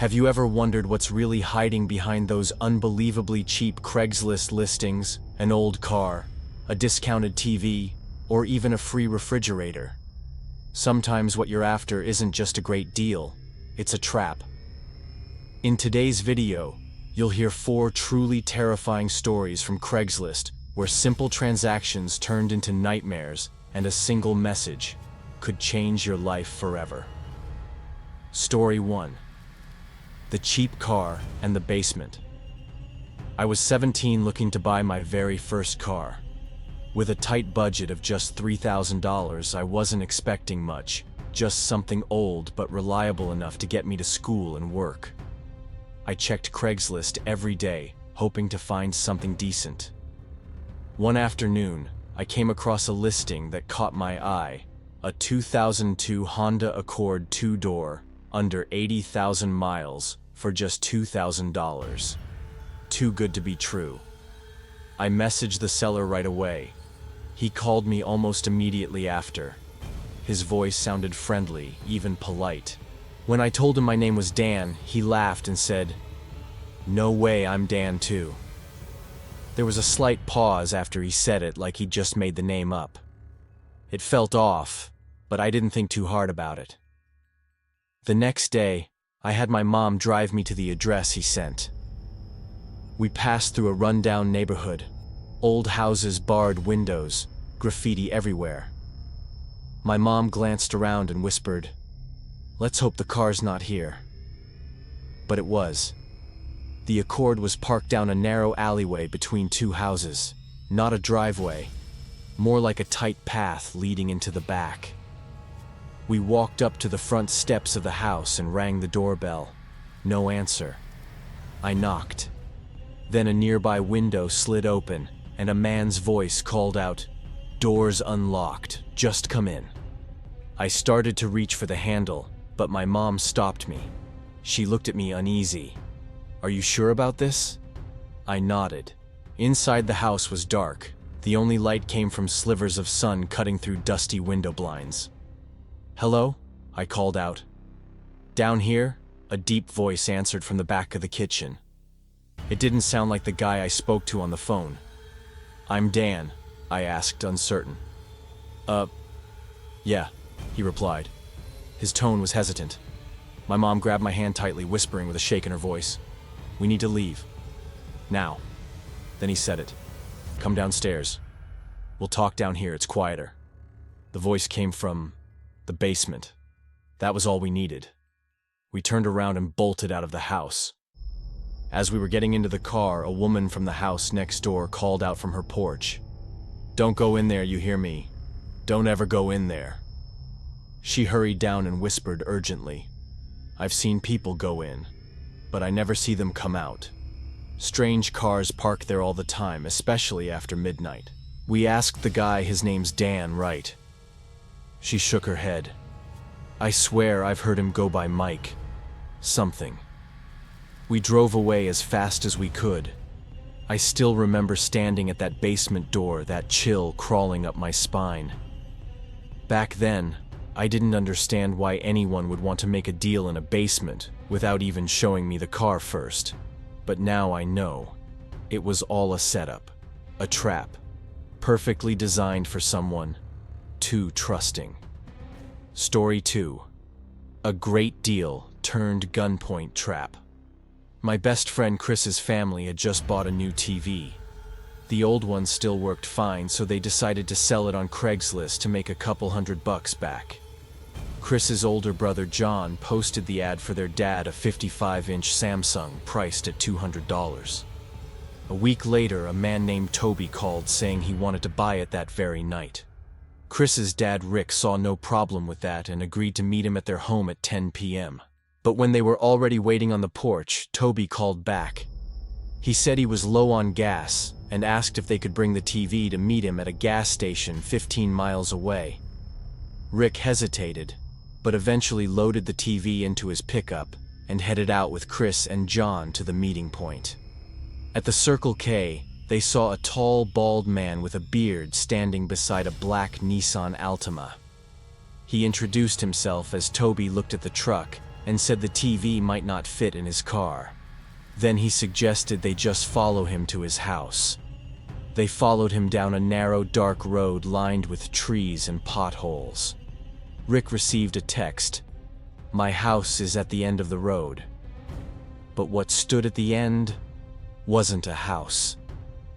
Have you ever wondered what's really hiding behind those unbelievably cheap Craigslist listings? An old car, a discounted TV, or even a free refrigerator? Sometimes what you're after isn't just a great deal, it's a trap. In today's video, you'll hear 4 truly terrifying stories from Craigslist where simple transactions turned into nightmares and a single message could change your life forever. Story 1. The cheap car and the basement. I was 17 looking to buy my very first car. With a tight budget of just $3,000, I wasn't expecting much, just something old but reliable enough to get me to school and work. I checked Craigslist every day, hoping to find something decent. One afternoon, I came across a listing that caught my eye, a 2002 Honda Accord 2-door, under 80,000 miles, for just $2,000. Too good to be true. I messaged the seller right away. He called me almost immediately after. His voice sounded friendly, even polite. When I told him my name was Dan, he laughed and said, "No way, I'm Dan too." There was a slight pause after he said it, like he'd just made the name up. It felt off, but I didn't think too hard about it. The next day, I had my mom drive me to the address he sent. We passed through a rundown neighborhood, old houses, barred windows, graffiti everywhere. My mom glanced around and whispered, "Let's hope the car's not here." But it was. The Accord was parked down a narrow alleyway between 2 houses, not a driveway, more like a tight path leading into the back. We walked up to the front steps of the house and rang the doorbell. No answer. I knocked. Then a nearby window slid open, and a man's voice called out, "Doors unlocked, just come in." I started to reach for the handle, but my mom stopped me. She looked at me uneasy. "Are you sure about this?" I nodded. Inside the house was dark. The only light came from slivers of sun cutting through dusty window blinds. "Hello?" I called out. "Down here?" a deep voice answered from the back of the kitchen. It didn't sound like the guy I spoke to on the phone. "I'm Dan," I asked, uncertain. Yeah," he replied. His tone was hesitant. My mom grabbed my hand tightly, whispering with a shake in her voice, "We need to leave. Now." Then he said it. "Come downstairs. We'll talk down here, it's quieter." The voice came from the basement. That was all we needed. We turned around and bolted out of the house. As we were getting into the car, a woman from the house next door called out from her porch, "Don't go in there, you hear me? Don't ever go in there." She hurried down and whispered urgently, "I've seen people go in, but I never see them come out. Strange cars park there all the time, especially after midnight." We asked the guy, "His name's Dan, right?" She shook her head. "I swear I've heard him go by Mike. Something." We drove away as fast as we could. I still remember standing at that basement door, that chill crawling up my spine. Back then, I didn't understand why anyone would want to make a deal in a basement without even showing me the car first. But now I know. It was all a setup, a trap, perfectly designed for someone too trusting. Story 2. A great deal turned gunpoint trap. My best friend Chris's family had just bought a new TV. The old one still worked fine, so they decided to sell it on Craigslist to make a couple $100 back. Chris's older brother John posted the ad for their dad, a 55-inch Samsung priced at $200. A week later, a man named Toby called saying he wanted to buy it that very night. Chris's dad Rick saw no problem with that and agreed to meet him at their home at 10 p.m. But when they were already waiting on the porch, Toby called back. He said he was low on gas and asked if they could bring the TV to meet him at a gas station 15 miles away. Rick hesitated, but eventually loaded the TV into his pickup and headed out with Chris and John to the meeting point. At the Circle K, they saw a tall, bald man with a beard standing beside a black Nissan Altima. He introduced himself as Toby looked at the truck and said the TV might not fit in his car. Then he suggested they just follow him to his house. They followed him down a narrow, dark road lined with trees and potholes. Rick received a text. "My house is at the end of the road." But what stood at the end wasn't a house.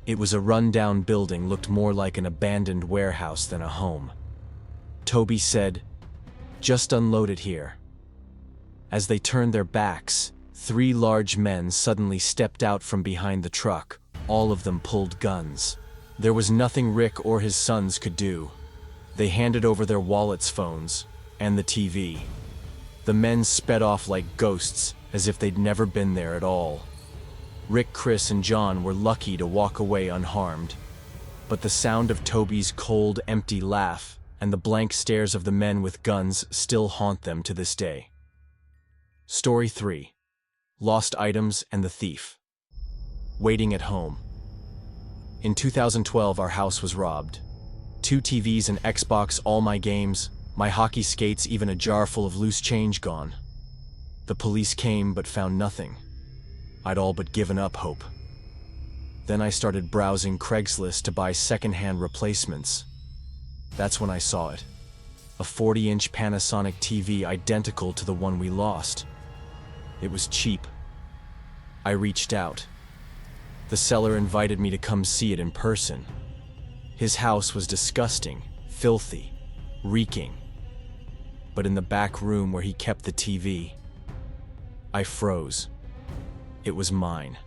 It was a rundown building, looked more like an abandoned warehouse than a home. Toby said, "Just unload it here." As they turned their backs, 3 large men suddenly stepped out from behind the truck. All of them pulled guns. There was nothing Rick or his sons could do. They handed over their wallets, phones, and the TV. The men sped off like ghosts, as if they'd never been there at all. Rick, Chris, and John were lucky to walk away unharmed. But the sound of Toby's cold, empty laugh and the blank stares of the men with guns still haunt them to this day. Story 3. Lost Items and the Thief. Waiting at home. In 2012, our house was robbed. 2 TVs, an Xbox, all my games, my hockey skates, even a jar full of loose change gone. The police came but found nothing. I'd all but given up hope. Then I started browsing Craigslist to buy second-hand replacements. That's when I saw it. A 40-inch Panasonic TV identical to the one we lost. It was cheap. I reached out. The seller invited me to come see it in person. His house was disgusting, filthy, reeking. But in the back room where he kept the TV, I froze. It was mine.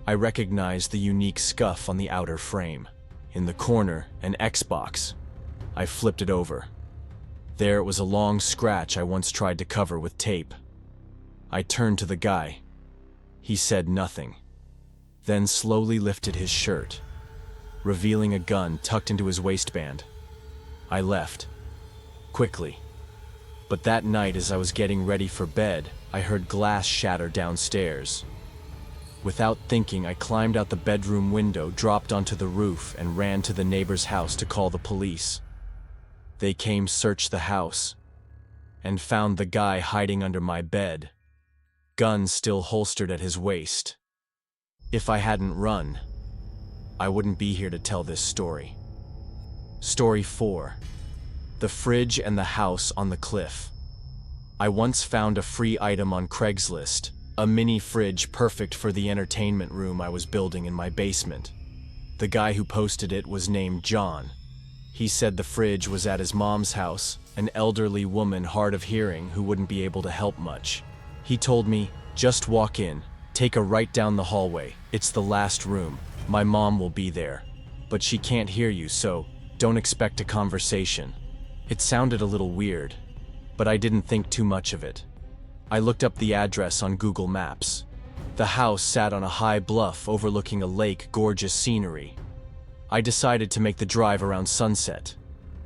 I recognized the unique scuff on the outer frame. In the corner, an Xbox. I flipped it over. There it was, a long scratch I once tried to cover with tape. I turned to the guy. He said nothing, then slowly lifted his shirt, revealing a gun tucked into his waistband. I left, quickly. But that night, as I was getting ready for bed, I heard glass shatter downstairs. Without thinking, I climbed out the bedroom window, dropped onto the roof, and ran to the neighbor's house to call the police. They came, searched the house, and found the guy hiding under my bed, gun still holstered at his waist. If I hadn't run, I wouldn't be here to tell this story. Story 4. The Fridge and the House on the Cliff. I once found a free item on Craigslist, a mini fridge perfect for the entertainment room I was building in my basement. The guy who posted it was named John. He said the fridge was at his mom's house, an elderly woman hard of hearing who wouldn't be able to help much. He told me, "Just walk in, take a right down the hallway, it's the last room, my mom will be there. But she can't hear you, so don't expect a conversation." It sounded a little weird, but I didn't think too much of it. I looked up the address on Google Maps. The house sat on a high bluff overlooking a lake, gorgeous scenery. I decided to make the drive around sunset.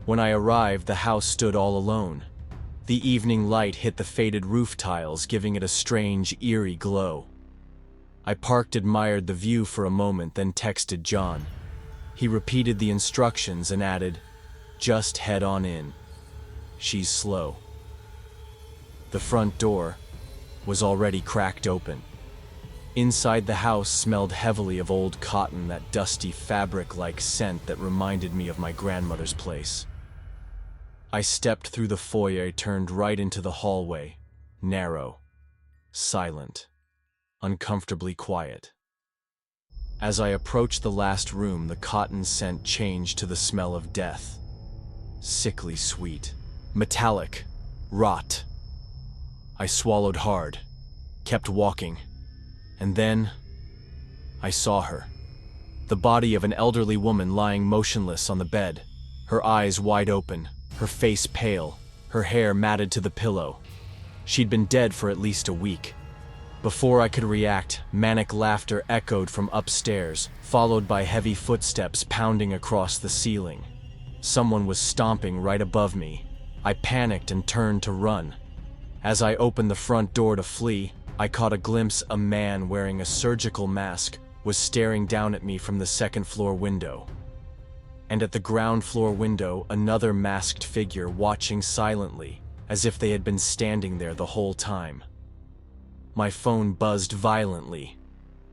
When I arrived, the house stood all alone. The evening light hit the faded roof tiles, giving it a strange, eerie glow. I parked, admired the view for a moment, then texted John. He repeated the instructions and added, "Just head on in. She's slow." The front door was already cracked open. Inside, the house smelled heavily of old cotton, that dusty fabric-like scent that reminded me of my grandmother's place. I stepped through the foyer, turned right into the hallway, narrow, silent, uncomfortably quiet. As I approached the last room, the cotton scent changed to the smell of death. Sickly sweet, metallic, rot. I swallowed hard, kept walking, and then I saw her. The body of an elderly woman lying motionless on the bed, her eyes wide open, her face pale, her hair matted to the pillow. She'd been dead for at least a week. Before I could react, manic laughter echoed from upstairs, followed by heavy footsteps pounding across the ceiling. Someone was stomping right above me. I panicked and turned to run. As I opened the front door to flee, I caught a glimpse. A man wearing a surgical mask was staring down at me from the second-floor window. And at the ground floor window, another masked figure watching silently as if they had been standing there the whole time. My phone buzzed violently.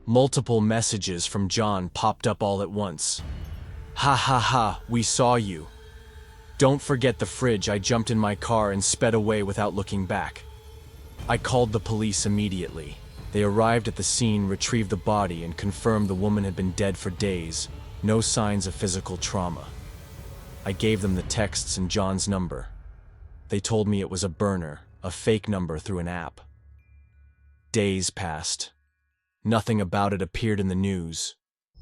Multiple messages from John popped up all at once. "Ha ha ha, we saw you. Don't forget the fridge." I jumped in my car and sped away without looking back. I called the police immediately. They arrived at the scene, retrieved the body, and confirmed the woman had been dead for days, no signs of physical trauma. I gave them the texts and John's number. They told me it was a burner, a fake number through an app. Days passed. Nothing about it appeared in the news.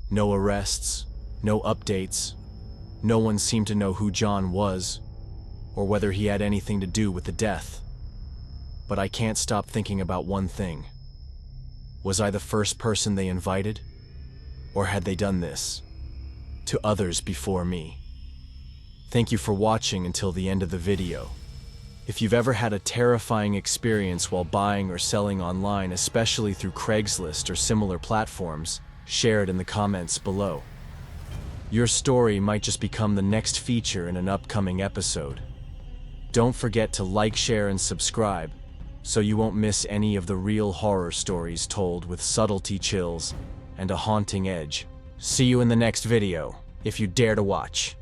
No arrests, no updates. No one seemed to know who John was, or whether he had anything to do with the death. But I can't stop thinking about one thing. Was I the first person they invited? Or had they done this to others before me? Thank you for watching until the end of the video. If you've ever had a terrifying experience while buying or selling online, especially through Craigslist or similar platforms, share it in the comments below. Your story might just become the next feature in an upcoming episode. Don't forget to like, share, and subscribe so you won't miss any of the real horror stories told with subtlety, chills, and a haunting edge. See you in the next video, if you dare to watch.